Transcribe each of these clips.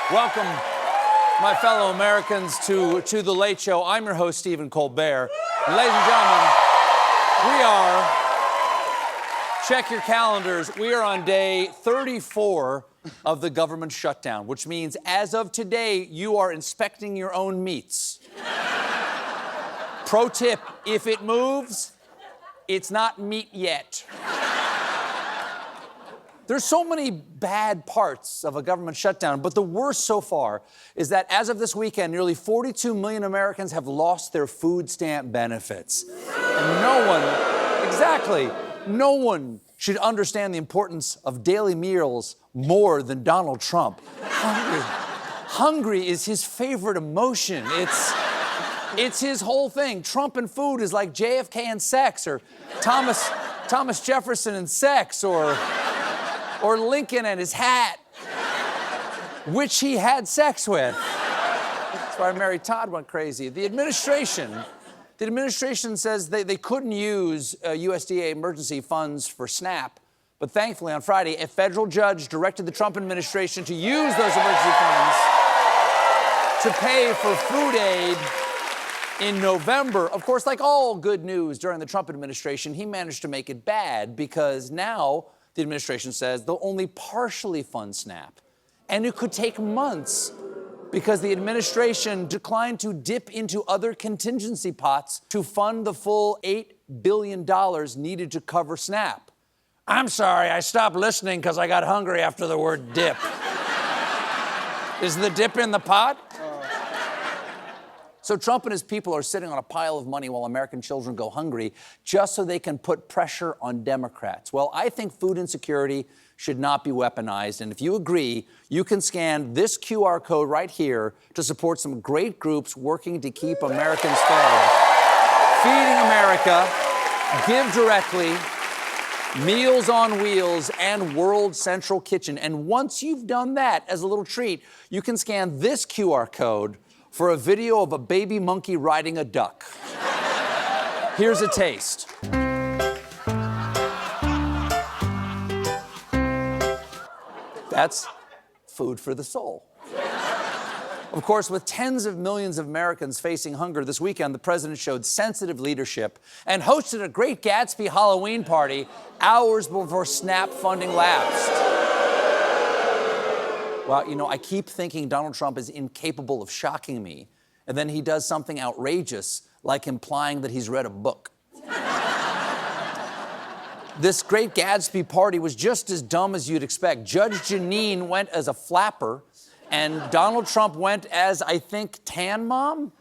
Welcome, my fellow Americans, to The Late Show. I'm your host, Stephen Colbert. Ladies and gentlemen, check your calendars, we are on day 34 of the government shutdown, which means as of today, you are inspecting your own meats. Pro tip, if it moves, it's not meat yet. There's so many bad parts of a government shutdown, but the worst so far is that as of this weekend, nearly 42 million Americans have lost their food stamp benefits. And no one should understand the importance of daily meals more than Donald Trump. Hungry is his favorite emotion. It's his whole thing. Trump and food is like JFK and sex, or Thomas Jefferson and sex, or Lincoln and his hat, which he had sex with. That's why Mary Todd went crazy. The administration says they couldn't use USDA emergency funds for SNAP, but thankfully on Friday, a federal judge directed the Trump administration to use those emergency funds to pay for food aid in November. Of course, like all good news during the Trump administration, he managed to make it bad because now the administration says they'll only partially fund SNAP. And it could take months because the administration declined to dip into other contingency pots to fund the full $8 billion needed to cover SNAP. I'm sorry, I stopped listening because I got hungry after the word dip. Is the dip in the pot? So Trump and his people are sitting on a pile of money while American children go hungry just so they can put pressure on Democrats. Well, I think food insecurity should not be weaponized. And if you agree, you can scan this QR code right here to support some great groups working to keep Americans fed. Feeding America, Give Directly, Meals on Wheels, and World Central Kitchen. And once you've done that, as a little treat, you can scan this QR code for a video of a baby monkey riding a duck. Here's a taste. That's food for the soul. Of course, with tens of millions of Americans facing hunger this weekend, the president showed sensitive leadership and hosted a great Gatsby Halloween party hours before SNAP funding lapsed. Well, you know, I keep thinking Donald Trump is incapable of shocking me, and then he does something outrageous, like implying that he's read a book. This great Gatsby party was just as dumb as you'd expect. Judge Janine went as a flapper, and Donald Trump went as, I think, Tan Mom?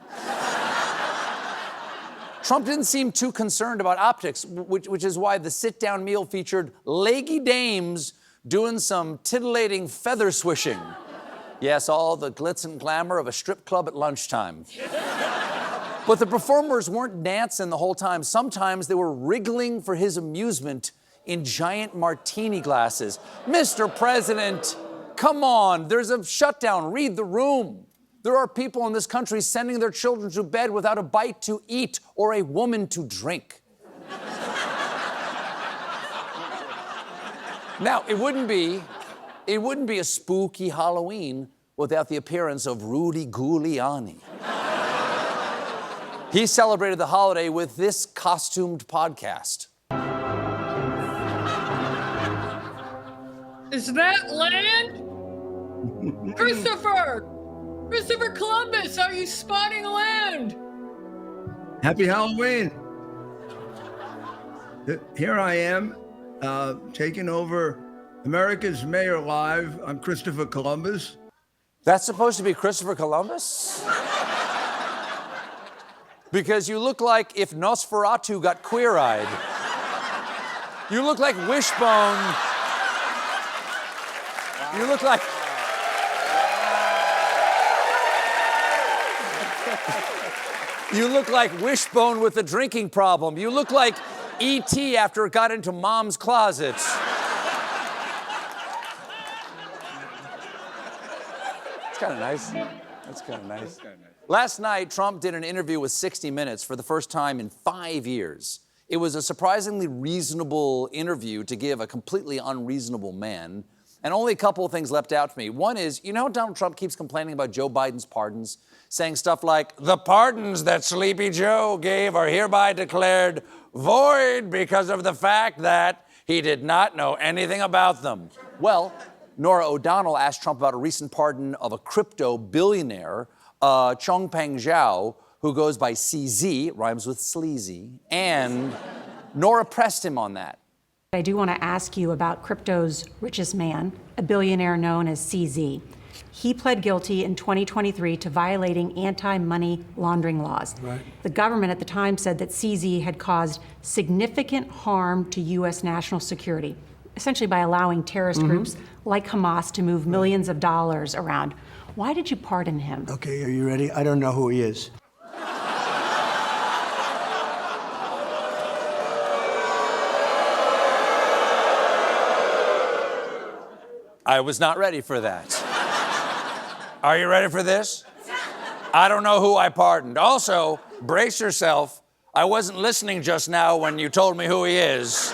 Trump didn't seem too concerned about optics, which is why the sit-down meal featured leggy dames doing some titillating feather swishing. Yes, all the glitz and glamour of a strip club at lunchtime. But the performers weren't dancing the whole time. Sometimes they were wriggling for his amusement in giant martini glasses. Mr. President, come on, there's a shutdown. Read the room. There are people in this country sending their children to bed without a bite to eat or a woman to drink. Now, it wouldn't be a spooky Halloween without the appearance of Rudy Giuliani. He celebrated the holiday with this costumed podcast. Is that land? Christopher Columbus, are you spotting land? Happy Halloween. Here I am. Taking over America's Mayor Live. I'm Christopher Columbus. That's supposed to be Christopher Columbus? Because you look like if Nosferatu got queer-eyed. You look like Wishbone. You look like... You look like Wishbone with a drinking problem. You look like E.T. after it got into Mom's closet. It's kind of nice. That's kind of nice. Last night, Trump did an interview with 60 Minutes for the first time in 5 years. It was a surprisingly reasonable interview to give a completely unreasonable man. And only a couple of things leapt out to me. One is, you know how Donald Trump keeps complaining about Joe Biden's pardons? Saying stuff like, the pardons that Sleepy Joe gave are hereby declared void because of the fact that he did not know anything about them. Well, Norah O'Donnell asked Trump about a recent pardon of a crypto billionaire, Chongpeng Zhao, who goes by CZ, rhymes with sleazy, and Norah pressed him on that. I do want to ask you about crypto's richest man, a billionaire known as CZ. He pled guilty in 2023 to violating anti-money laundering laws. Right. The government at the time said that CZ had caused significant harm to U.S. national security, essentially by allowing terrorist groups like Hamas to move millions of dollars around. Why did you pardon him? Okay, are you ready? I don't know who he is. I was not ready for that. Are you ready for this? I don't know who I pardoned. Also, brace yourself. I wasn't listening just now when you told me who he is.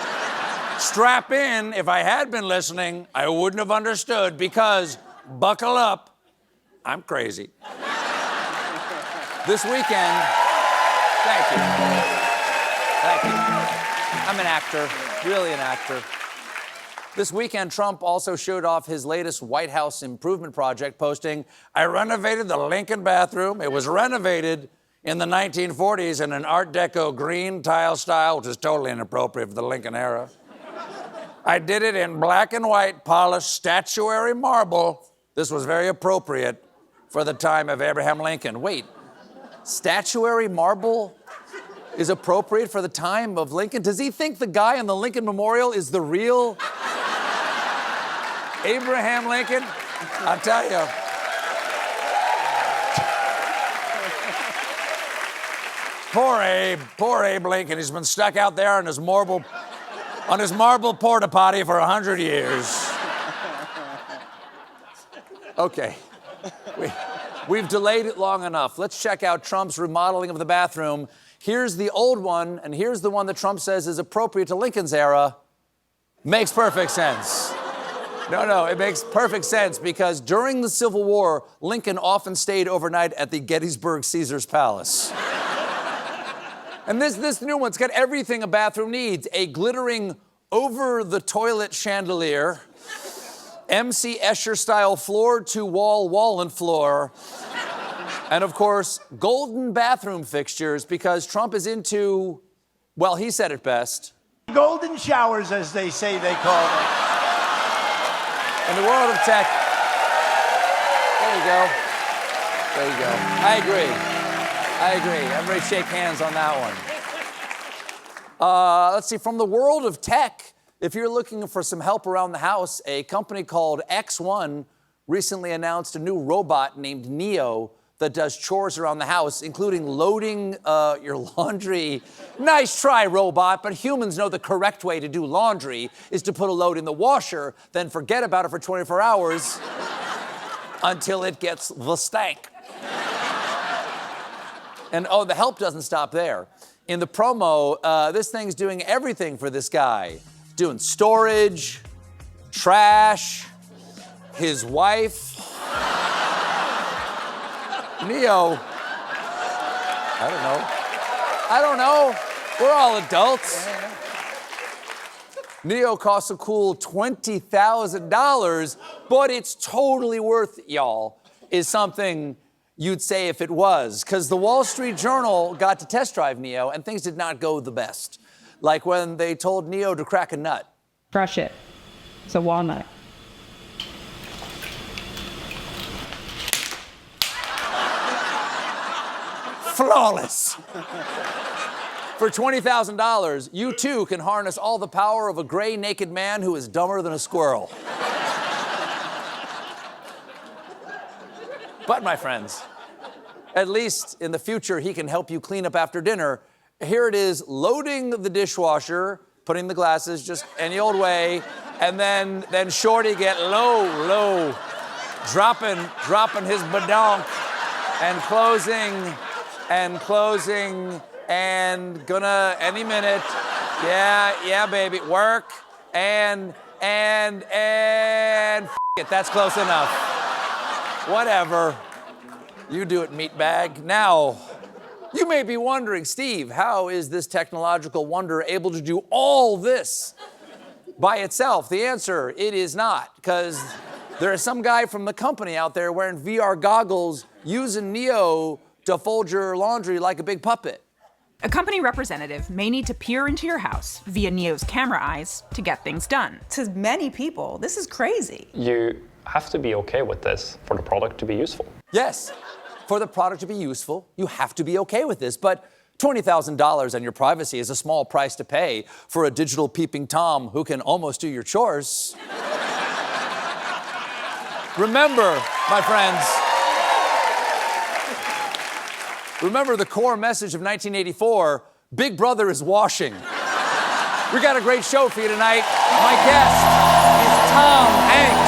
Strap in. If I had been listening, I wouldn't have understood because, buckle up, I'm crazy. This weekend, thank you. Thank you. I'm an actor, really an actor. This weekend, Trump also showed off his latest White House improvement project, posting, I renovated the Lincoln bathroom. It was renovated in the 1940s in an Art Deco green tile style, which is totally inappropriate for the Lincoln era. I did it in black and white polished statuary marble. This was very appropriate for the time of Abraham Lincoln. Wait, statuary marble is appropriate for the time of Lincoln? Does he think the guy on the Lincoln Memorial is the real Abraham Lincoln? I'll tell you. Poor Abe Lincoln. He's been stuck out there on his marble porta potty for 100 years. Okay, we've delayed it long enough. Let's check out Trump's remodeling of the bathroom. Here's the old one, and here's the one that Trump says is appropriate to Lincoln's era. Makes perfect sense. No, it makes perfect sense because during the Civil War, Lincoln often stayed overnight at the Gettysburg Caesar's Palace. And this new one's got everything a bathroom needs. A glittering over-the-toilet chandelier, MC Escher-style floor-to-wall walnut floor, and of course, golden bathroom fixtures because Trump is into, well, he said it best. Golden showers, as they say they call them. In the world of tech, there you go. There you go. I agree. Everybody shake hands on that one. Let's see, from the world of tech, if you're looking for some help around the house, a company called X1 recently announced a new robot named Neo that does chores around the house, including loading your laundry. Nice try, robot, but humans know the correct way to do laundry is to put a load in the washer, then forget about it for 24 hours until it gets the stank. And oh, the help doesn't stop there. In the promo, this thing's doing everything for this guy. Doing storage, trash, his wife. Neo, I don't know. We're all adults. Neo costs a cool $20,000, but it's totally worth it, y'all, is something you'd say if it was. Because the Wall Street Journal got to test drive Neo, and things did not go the best. Like when they told Neo to crack a nut. Crush it. It's a walnut. Flawless. For $20,000, you too can harness all the power of a gray, naked man who is dumber than a squirrel. But, my friends, at least in the future, he can help you clean up after dinner. Here it is, loading the dishwasher, putting the glasses just any old way, and then Shorty get low, dropping his badonk, and closing, and gonna any minute. Yeah, baby, work, and and f it, that's close enough. Whatever. You do it, meatbag. Now, you may be wondering, Steve, how is this technological wonder able to do all this by itself? The answer, it is not, because there is some guy from the company out there wearing VR goggles using Neo to fold your laundry like a big puppet. A company representative may need to peer into your house via Neo's camera eyes to get things done. To many people, this is crazy. You have to be okay with this for the product to be useful. Yes, for the product to be useful, you have to be okay with this, but $20,000 on your privacy is a small price to pay for a digital peeping Tom who can almost do your chores. Remember, my friends, remember the core message of 1984, Big Brother is washing. We got a great show for you tonight. My guest is Tom Hanks.